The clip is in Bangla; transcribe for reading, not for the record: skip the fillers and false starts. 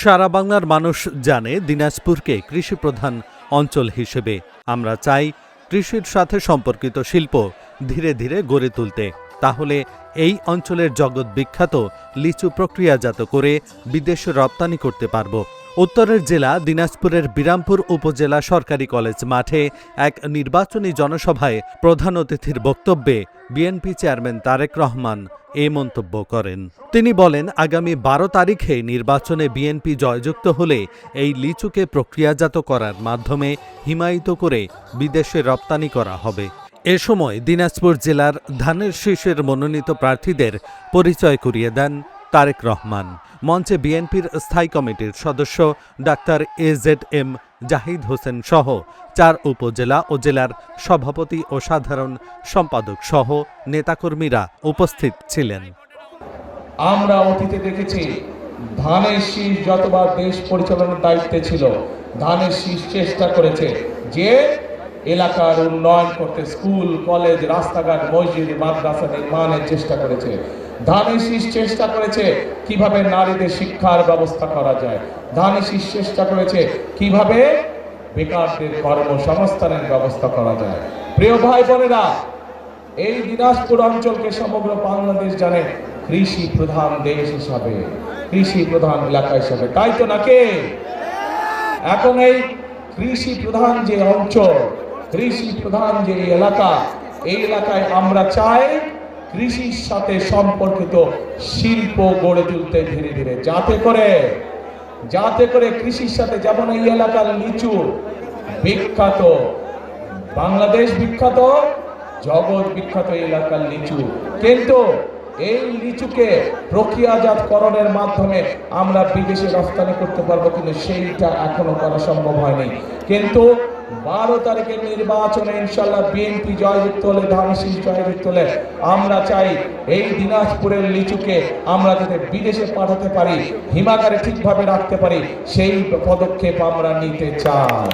সারা বাংলার মানুষ জানে দিনাজপুরকে কৃষিপ্রধান অঞ্চল হিসেবে। আমরা চাই কৃষির সাথে সম্পর্কিত শিল্প ধীরে ধীরে গড়ে তুলতে। তাহলে এই অঞ্চলের জগৎ বিখ্যাত লিচু প্রক্রিয়াজাত করে বিদেশে রপ্তানি করতে পারব। উত্তরের জেলা দিনাজপুরের বিরামপুর উপজেলা সরকারি কলেজ মাঠে এক নির্বাচনী জনসভায় প্রধান অতিথির বক্তব্যে বিএনপি চেয়ারম্যান তারেক রহমান এ মন্তব্য করেন। তিনি বলেন, আগামী 12 তারিখে নির্বাচনে বিএনপি জয়যুক্ত হলে এই লিচুকে প্রক্রিয়াজাত করার মাধ্যমে হিমায়িত করে বিদেশে রপ্তানি করা হবে। এ সময় দিনাজপুর জেলার ধানের শীষের মনোনীত প্রার্থীদের পরিচয় করিয়ে দেন তারেক রহমান। মঞ্চে বিএনপির স্থায়ী কমিটির সদস্য ডাক্তার AZM জাহিদ হোসেন সহ 4 উপজেলা ও জেলার সভাপতি ও সাধারণ সম্পাদক সহ নেতাকর্মীরা উপস্থিত ছিলেন। আমরা অতীতে দেখেছি ধানের শীষ যতবার দেশ পরিচালনার দায়িত্বে ছিল, ধানের শীষ চেষ্টা করেছে যে এলাকার উন্নয়ন করতে, স্কুল কলেজ রাস্তাঘাট মসজিদ মাদ্রাসা নির্মাণের চেষ্টা করেছে। ধানের শীষ চেষ্টা করেছে কিভাবে নারীদের শিক্ষার ব্যবস্থা করা যায়। ধানের শীষ চেষ্টা করেছে কিভাবে বেকারদের কর্মসংস্থানের ব্যবস্থা করা যায়। প্রিয় ভাই বোনেরা, এই দিনাজপুর অঞ্চলকে সমগ্র বাংলাদেশ জানে কৃষি প্রধান দেশ হিসাবে, কৃষি প্রধান এলাকা হিসাবে, তাই তো নাকি? এখন এই কৃষি প্রধান যে অঞ্চল, কৃষি প্রধান যে এলাকা, এই এলাকায় আমরা চাই কৃষির সাথে সম্পর্কিত শিল্প গড়ে তুলতে ধীরে ধীরে, যাতে করে কৃষির সাথে, যেমন এই এলাকার লিচু বিখ্যাত, বাংলাদেশ বিখ্যাত, জগৎ বিখ্যাত এই এলাকার লিচু, কিন্তু এই লিচুকে প্রক্রিয়াজাতকরণের মাধ্যমে আমরা বিদেশে রপ্তানি করতে পারবো, কিন্তু সেইটা এখনো করা সম্ভব হয়নি। কিন্তু 12 তারিখের নির্বাচনে ইনশাল্লাহ বিএনপি জয়যুক্ত হলে, ধানের শীষ জয়যুক্ত হলে আমরা চাই এই দিনাজপুরের লিচুকে আমরা যাতে বিদেশে পাঠাতে পারি, হিমাগারে ঠিকভাবে রাখতে পারি, সেই পদক্ষেপ আমরা নিতে চাই।